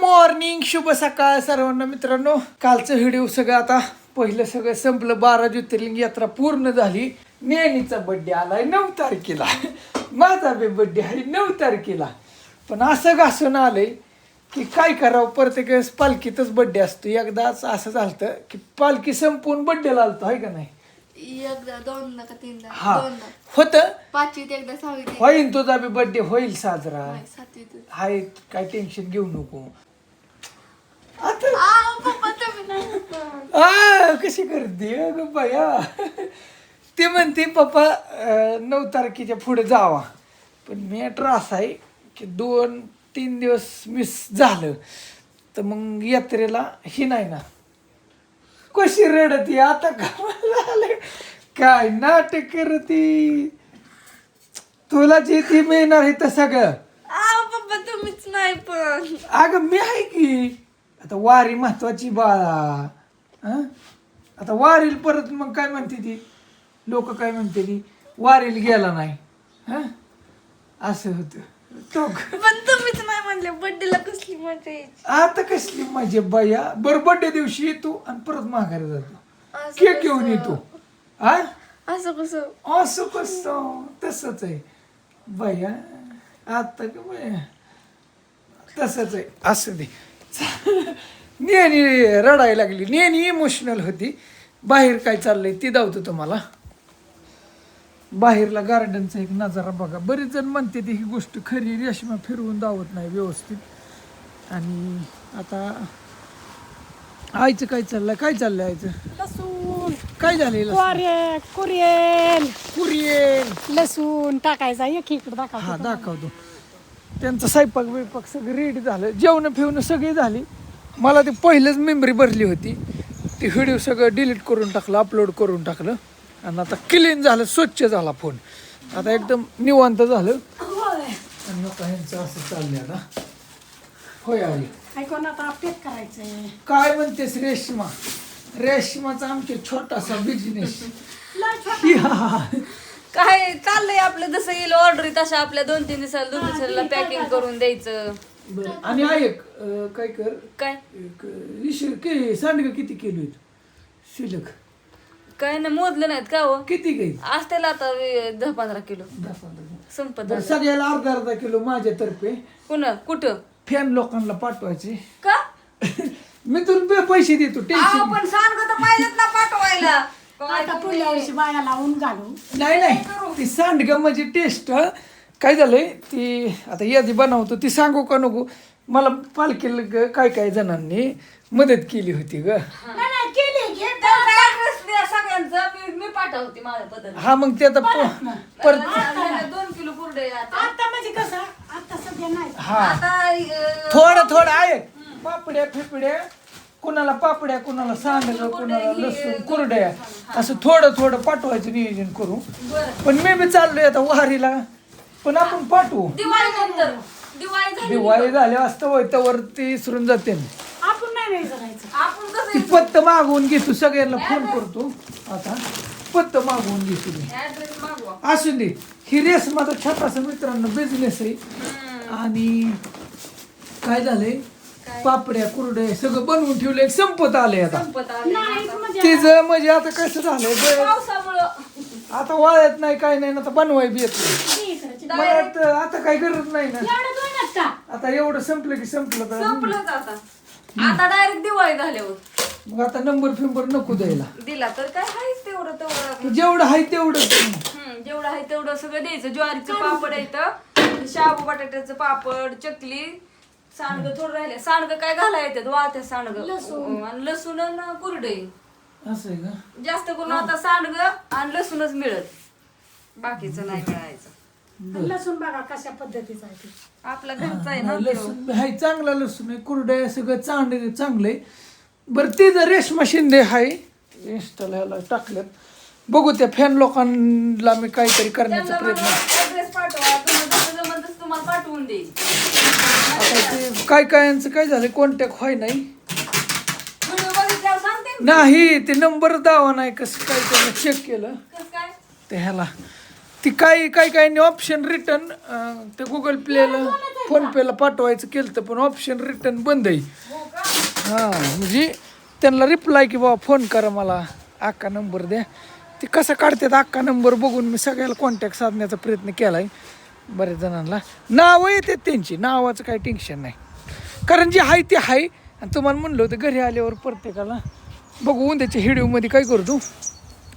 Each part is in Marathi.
मॉर्निंग, शुभ सकाळ सर्वांना मित्रांनो. कालचं व्हिडिओ सगळं आता पहिलं सगळं संपलं. 12 ज्योतिर्लिंग यात्रा पूर्ण झाली. नेनीचा बड्डे आलाय 9 तारखेला. माझा बी बड्डे आहे 9 तारखेला. पण असं घासून आलंय की काय करावं, प्रत्येक वेळेस पालखीतच बड्डे असतो. एकदाच असं झालं की पालखी संपून बड्डेला आलतो आहे का नाही. एकदा दोनदा का तीनदा हा दोनदा होतं. पाचवीत एकदा सहावीत होईल तुझा बी बड्डे होईल साजरा. सातवीत हाय काय टेन्शन घेऊ नको. आता पप्पा तुम्ही नाही कशी करते ग बाया. ते म्हणते पप्पा 9 तारखेच्या पुढे जावा. पण मॅटर असा आहे की 2-3 दिवस मिस झालं तर मग यात्रेला ही नाही ना. कशी रडती आता का काय नाटक करती. तुला जे ती मिळणार आहे तर सगळं. पप्पा तुम्हीच नाही पण अगं मी आहे की. आता वारी महत्वाची बाळा. आता वारील परत मग काय म्हणते ती लोक काय म्हणते ती वारील गेला नाही. असं होतं तो. पण तुम्हीच नाही म्हणले बर्थडेला कसली मजा यायची. आता कसली माझी बाया. बरं बर्थडे दिवशी येतो आणि परत माघारी जातो. केक घेऊन येतो. असं कसं असं कसं तसंच आहे बाया. आता का बाया तसंच आहे. असं दे. नेहमी रडायला लागली. नेहमी इमोशनल होती. बाहेर काय चाललंय ती दावतो तुम्हाला. बाहेरला गार्डनचा एक नजारा बघा. बरेच जण म्हणते ती ही गोष्ट खरी. रेशमा फिरवून दावत नाही व्यवस्थित. आणि आता आईचं काय चाललंय. काय चाललंय आईचं. लसूण काय झालेलं. कुरियन लसूण टाकायचा. एक इकडे हा दाखव. दाखवतो. त्यांचं स्वयंपाक बिपाक सगळं रेडी झालं. जेवण फिवणं सगळी झाली. मला ती पहिलंच मेमरी भरली होती. ती व्हिडिओ सगळं डिलीट करून टाकलं, अपलोड करून टाकलं. आणि आता क्लीन झालं, स्वच्छ झाला फोन. आता एकदम निवांत झालं. आणि आता ह्यांचं असं चाललंय आता. होय आई ऐकून आता अपडेट करायचंय. काय म्हणतेस रेश्मा. रेश्माचा आमच्या छोटासा बिझनेस. काय चाललंय आपलं. जसं येईल ऑर्डर तशा आपल्या 2-3 दिवसाला पॅकिंग करून द्यायचं. बरं. आणि ऐक काय कर. काय सांडगं किती किलो शिल्लक. काय ना मोजलं नाहीत का हो. किती काही असतेला आता 10-15 किलो 10-15. संपत बरं, सगळ्याला अर्धा किलो माझ्यातर्फे. पुन्हा कुठं फॅन लोकांना पाठवायचे. का मी तुला पैसे देतो. टेन्शन पण सांग तर पाहिजेत ना पाठवायला. आता पुढल्या वर्षी बायाला ऊन घालू. नाही ती सांडगं म्हणजे टेस्ट. काय झालंय ती आता यादी बनवतो ती सांगू का नको. मला पालखीला काय जणांनी मदत केली होती ग. नाही केली घे. सगळ्यांचं मी पाठवते माझ्या पद्धतीने. हा मग ते आता परत 2 किलो पुरडे आता म्हणजे कसं आता सध्या नाही. हा आता थोडं आहे. पापड्या फिपड्या कुणाला पापड्या कुणाला सांडगं कुणाला लसूण कुरड्या असं थोडं पाठवायचं नियोजन करू. पण मी बी चाललोय आता वारीला. पण आपण पाठवू. दिवाळी झाल्या असतं होय ती विसरून जाते. आपण नाही करायचं. आपण ती कसं पत्त मागवून घेतो. सगळ्यांना फोन करतो. आता पत्त मागवून घेतो मी. ऍड्रेस मागवा. असू दे. ही रेस माझा छोटासा मित्रांनो बिझनेस आहे. आणि काय झालंय पापड्या कुरड्या सगळं बनवून ठेवलंय. संपत आलंय आता. संपत आले नाही म्हणजे तिचं म्हणजे आता कसं झालंय पावसामुळं आता वाळत नाही काय नाही ना. आता बनवाय बी येत नाही. हे करायचं. मला वाटतं आता काही गरज नाही ना. एवढं दोनच का? आता एवढं संपलं की संपलं तर संपलंच आता डायरेक्ट दिवाळी झाल्यावर मग आता नंबर फिंबर नको द्यायला. दिला तर काय आहेच तेवढं जेवढं आहे तेवढं. जेवढं आहे तेवढं सगळं द्यायचं. ज्वारीचं पापड येतं, शाबू बटाट्याचं पापड, चकली, सांडगं थोडं राहिले. सांडगं काय घालाय येतात वाळत्या सांडगं आणि लसूण आणि कुरडे. असं आहे का. जास्त करून आता सांडगं आणि लसूणच मिळत. बाकीचं नाही मिळायचं. लसूण बघा कशा पद्धतीचा आहे ते. आपला घरचा आहे ना. लसूण हाय चांगला लसूण आहे. कुरड्या सगळं चांगले. बरं ते जर रेशमा शिंदे हाय इंस्टाला ह्याला टाकल्यात. बघू त्या फॅन लोकांना मी काहीतरी करण्याचा प्रयत्न. ऍड्रेस पाठवा. जमलं तसं तुम्हाला पाठवून देईल. आता ते कायांचं काय झालं कॉन्टॅक्ट व्हाय नाही. व्हिडिओ बघितल्यावर सांगते ना. नाही ते नंबर दावा नाही कसं काय त्यानं चेक केलं कसं काय ते ह्याला. ती काही ऑप्शन रिटर्न ते गुगल प्लेला फोन पेला पाठवायचं केलं पण ऑप्शन रिटर्न बंद आहे. हां म्हणजे त्यांना रिप्लाय की बाबा फोन करा मला अख्खा नंबर द्या. ते कसं काढतात अख्खा नंबर बघून मी सगळ्याला कॉन्टॅक्ट साधण्याचा प्रयत्न केला आहे. बऱ्याच जणांना नावं येतात त्यांची, नावाचं काही टेन्शन नाही कारण जे आहे ते आहे. आणि तुम्हाला म्हणलं होतं घरी आल्यावर प्रत्येकाला बघू उद्याच्या व्हिडिओमध्ये काय करतो.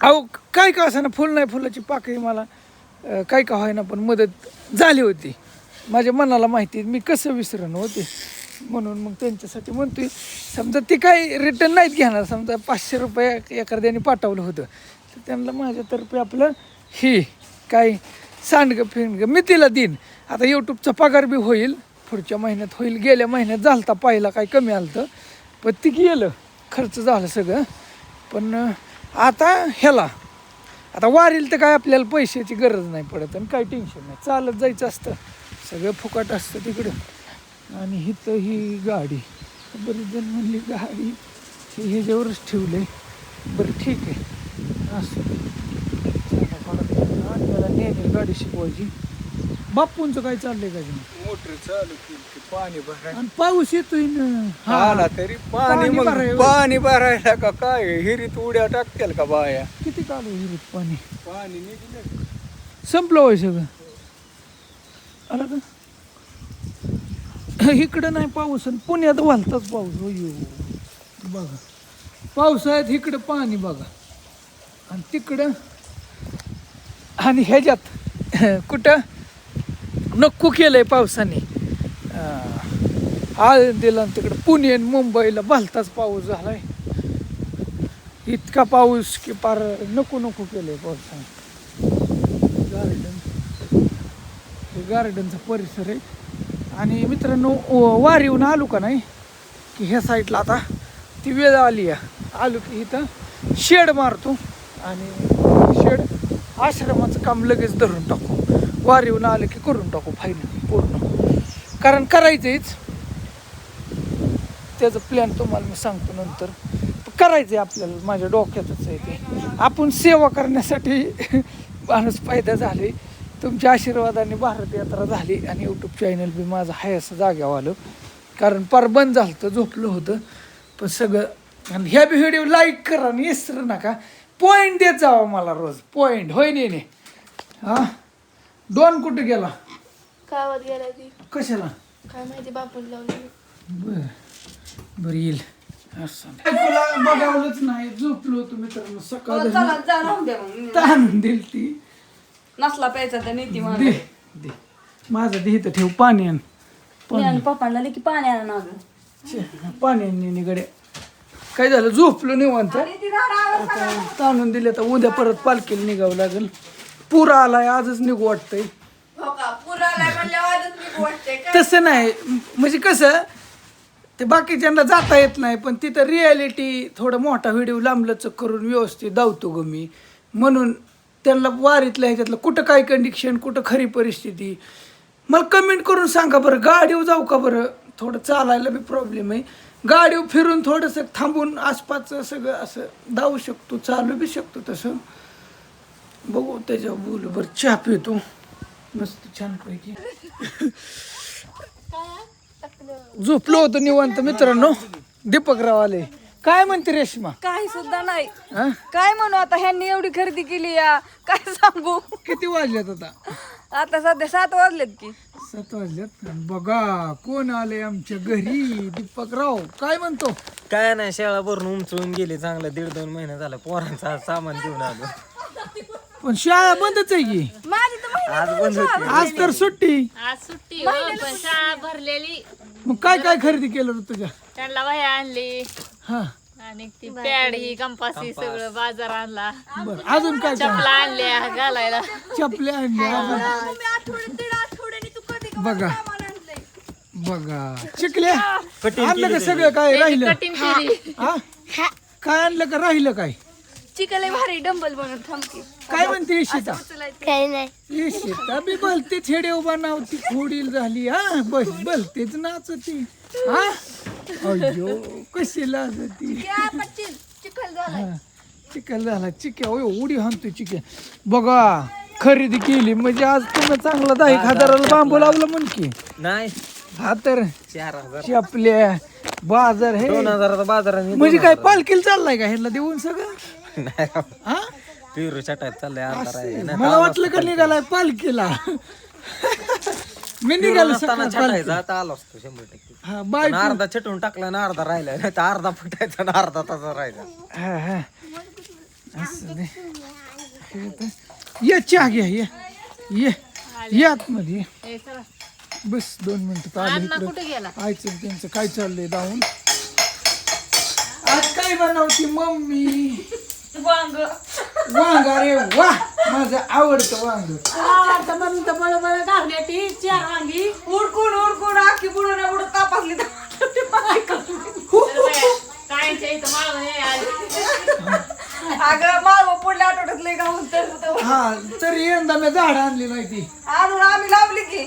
अहो काय का असं ना फुल नाही फुलाची पाकळी मला काय का व्हायना पण मदत झाली होती. माझ्या मनाला माहिती आहे मी कसं विसरण होते म्हणून मग त्यांच्यासाठी म्हणतोय. समजा ते काय रिटर्न नाहीत घेणार, समजा 500 रुपये एखाद्याने पाठवलं होतं तर त्यांना माझ्यातर्फे आपलं हे काय सांडगं फिणगं मी तिला देईन. आता यूट्यूबचा पगार बी होईल पुढच्या महिन्यात होईल. गेल्या महिन्यात झालता पाहिला काय कमी आलं तर पण ती गेलं खर्च झालं सगळं. पण आता ह्याला आता वारील तर काय आपल्याला पैशाची गरज नाही पडत आणि काही टेन्शन नाही. चालत जायचं असतं सगळं फुकट असतं तिकडं. आणि हिथं ही गाडी बरीच जण म्हणली गाडी हे ह्याच्यावरच ठेवलं आहे. बरं ठीक आहे असं त्याला नेहमी गाडी शिकवायची. बापूंचं काय चाललंय का मोटर चालू केली पाणी भरायला आणि पाऊस येतोय ना आला तरी पाणी मग भरायला. पाणी भरायला का काय हिरीत उड्या टाकतील का बाया किती काल विहिरीत पाणी पाणी निघलं संपलं होय सगळं. आला का इकडं नाही पाऊस आणि पुण्यात वालताच पाऊस. अयो बघा पावसाळ्यात इकडं पाणी बघा आणि तिकडं आणि ह्याच्यात कुठं नको केलंय पावसाने. आळंदीला आणि तिकडं पुणे आणि मुंबईला भलताच पाऊस झालाय. इतका पाऊस की पार नको नको केलंय पावसाने. गार्डनचा परिसर आहे. आणि मित्रांनो वारीहून आलो का नाही की ह्या साईडला आता ती वेळ आली आहे. आलो की इथं शेड मारतो आणि शेड आश्रमाचं काम लगेच धरून टाकू. वारीहून आलं की करून टाकू फायनल पूर्ण कारण करायचंच. त्याचं प्लॅन तुम्हाला मी सांगतो नंतर. करायचं आहे आपल्याला माझ्या डोक्यातच आहे ते. आपण सेवा करण्यासाठी माणूस पैदा झाले. तुमच्या आशीर्वादाने भारत यात्रा झाली आणि यूट्यूब चॅनल बी माझं आहे असं जाग्यावर आलं कारण पार बंद झालं होतं झोपलं होतं पण सगळं. आणि ह्या बी व्हिडिओ लाईक करा आणि विसरू नका. पॉईंट देत जावा मला रोज पॉईंट होय नाही हां. डॉन कुठं गेला गावात गेला ती कशाला काय माहिती बापून लावली. बरं येईल असं तुला बघावलंच नाही झोपलो होतो मित्रांनो सकाळ ताणून दिल ती नसला प्यायचा तर नीती दे दे माझं दे इथं ठेव पाणी आण पप्पांना की पाणी आणा ना गं. पाणी आण निगडे. काय झालं झोपलो निवांत ताणून दिले तर उद्या परत पालखीला निघावं लागेल. पुरा आलाय आजच निघू वाटतंय. तसं नाही म्हणजे कसं ते बाकीच्यांना जाता येत नाही पण तिथं रिॲलिटी थोडा मोठा व्हिडिओ लांबलचक करून व्यवस्थित धावतो ग मी म्हणून त्यांना वारीतल्या ह्याच्यातलं कुठं काय कंडिशन कुठं खरी परिस्थिती मला कमेंट करून सांगा बरं. गाडीवर जाऊ का बरं थोडं चालायला बी प्रॉब्लेम आहे. गाडीवर फिरून थोडंसं थांबून आसपासचं सगळं असं धावू शकतो चालू बी शकतो तसं बघू त्याच्यावर बोलू. बरं चहा पितो मस्त छानपैकी. झोपलो होतो निवांत मित्रांनो. दीपकराव आले. काय म्हणते रेश्मा काही सुद्धा नाही. हा काय म्हणू आता ह्यांनी एवढी खरेदी केली या काय सांगू. किती वाजल्यात आता आता सध्या 7 वाजलेत की 7 वाजल्यात. बघा कोण आले आमच्या घरी दीपकराव. काय म्हणतो काय नाही शाळा भरून उमचळून गेली चांगलं 1.5-2 महिने झालं पोरांचा सामान घेऊन आलो. पण शाळा बंदच आहे की माझी तर आज बंद होती. आज तर सुट्टी. आज सुट्टी हो, पण शाळा भरलेली. मग काय काय खरेदी केलं रे तुझ्या त्यांना वह्या आणली हा आणि ती पॅड ही कंपास ही सगळं बाजार आणला. बर अजून काय काय चपला आणल्या घालायला. चपल्या आणल्या बघा बघा चिकल्या आणलं का सगळं काय राहिलं कटिंग केली. हा काय आणलं का राहिलं काय चिकले भारी डंबल बनवून थांबकी. काय म्हणते इशिता काही नाही इशिता बी भलते छेडे उभा नावती खोडील झाली. हा बस भलतेच नाचती. हा अयो कशी लाजती. चिखल झाला. चिकल झाला चिक्या ओ उडी हाणतोय चिक्या. बघा खरेदी केली म्हणजे आज तुम्ही चांगला 10,000 बांबू लावलं म्हण की. नाही हा तर 4,000 आपल्या बाजार हे 2,000चा बाजाराने म्हणजे काय पालखीला चाललाय का ह्यांना देऊन सगळं नाही हा पिरू चटायत चाललंय अर्धा राहिला. मला वाटलं का निघालाय पालखीला मी निघालो नसताना सकाळी छटायचा आता आलो असतो 100%. हा पण बाय अर्धा छटून टाकला ना अर्धा राहिला नाही तर अर्धा फुटायचा ना अर्धा तासा राहिला. हा हा असं दे. हे तर. ये चहा घ्या ये आतमध्ये ये. ए, चला. बस 2 मिनिटं आले अण्णा इकडं कुठे गेला आईचं त्यांचं काय चाललंय जाऊन आज काय बनवती मम्मी वांग वांग अरे वा माझं आवडतं वांग आवडतं म्हणून तर बळबळ घालण्याची 4 वांगी. उडकून आखी बुडून बुडून तापासली कायच्या इथं माळवं नाही आली. अगं माळव पुढल्या आठवड्यात लय गाऊन तर हा तर यंदा मी झाड आणली नाही ती आणून आम्ही लावली की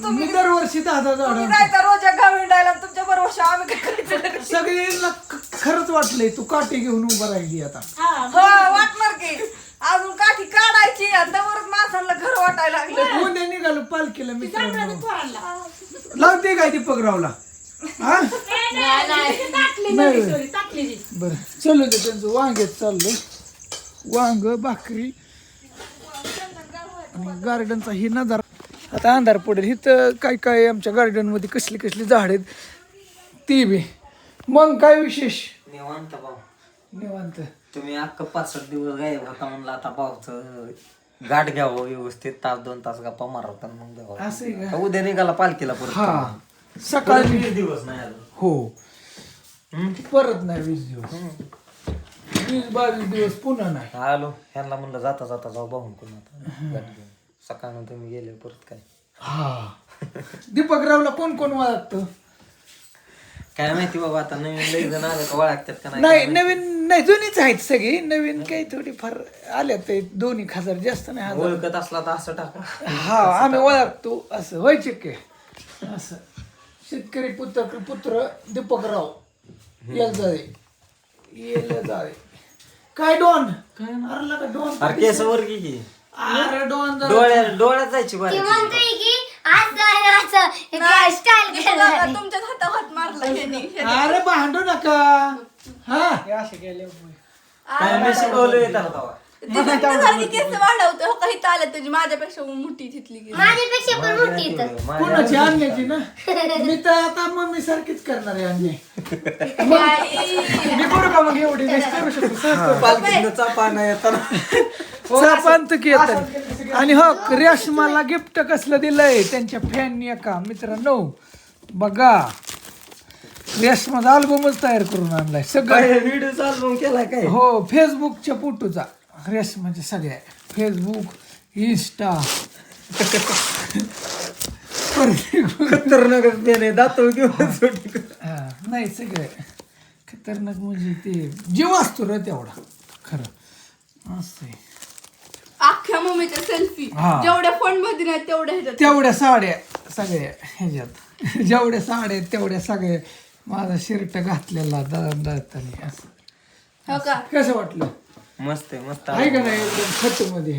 मी दरवर्षी 10 झाड तुम्ही नाही तर रोज गावी हिंडायला तुमच्या बरोबर आम्ही काय करायचं सगळ्यांना खरंच वाटलंय तू काठी घेऊन उभा राहिली आता हो वाटणार की अजून काठी काढायची आणि त्यावरच माणसांना घर वाटायला लागलं उद्या निघालो पालखीला मित्रांनो पोरांना. लावते काय दीपकरावला हा टाकली नाही. नवी सोरी, टाकली जी. बरं चलू दे त्यांचं वांग्यात चाललंय वांग भाकरी आणि गार्डनचा ही नजारा आता अंधार पडेल इथं काय काय आमच्या गार्डन मध्ये कसली कसली झाड आहेत ती बी मग काय विशेष निवांत भाऊ निवांत तुम्ही अख्खं 5-6 दिवस गायब होता म्हणलं आता भाऊचं गाठ घ्यावं व्यवस्थित 1-2 तास गप्पा मारतात मग द्यावं. असं आहे का आता उद्या निघाला पालखीला परत हा सकाळी 20 दिवस नाही आलो. हो परत नाही 20 दिवस 20-22 दिवस पुन्हा नाही आलो ह्यांना म्हणलं जाता जाता जाऊ भाऊन कोण आता गाठ घेऊन सकाळनं तुम्ही गेले परत काय हा दीपकरावला कोण कोण ओळखतं काय माहिती बाबा आता नवीन लई जण आले का ओळखतात का नाही नवीन नाही जुनीच आहेत सगळी नवीन काही थोडी फार आल्या ते 2,000 जास्त नाही हजार ओळखत असला तर असं टाका हा आम्ही ओळखतो असं व्हायचे के असं शेतकरी पुत्र दीपकराव येल जाळे काय डॉन अरे का डॉन अरे केस वर की अरे डॉन डोळ्यात जायची बारी तुमच्या हाता हात मारला ह्यानी. अरे भांडू नका हा काय मी शिकवलं त्याला तेव्हा. तिथं केस वाढवतो काही आलं तुझी माझ्यापेक्षा मोठी तिथली की कोणाची आणण्याची ना मी तर आता मम्मी सारखीच करणार आहे आणणे मी करू का मग एवढी नाही करू शकतो सहज पालखीतनं चापा नाही येताना सरपंच की येतात आणि हो रेशमाला गिफ्ट कसलं दिलंय त्यांच्या फॅननी एका मित्रांनो बघा रेशमाचा अल्बमच तयार करून आणलाय सगळं व्हिडिओ चालू केलाय काय हो फेसबुकच्या फोटोचा रेशमाच्या सगळ्या फेसबुक इंस्टा खतरनाक त्याने दातो घेऊन सुटी नाही सगळे खतरनाक म्हणजे ते जीव असतो रे तेवढा खरं असं आहे. अख्ख्या मम्मीच्या सेल्फी हा. जेवढ्या फोन मध्ये नाही तेवढ्या ह्याच्यात तेवढ्या साड्या सगळ्या ह्याच्यात जेवढ्या साड्या आहेत तेवढ्या सगळ्या माझा शर्ट घातलेला दळताना असं हो का कसं वाटलं मस्त आहे मस्त आहे का नाही एकदम खत मध्ये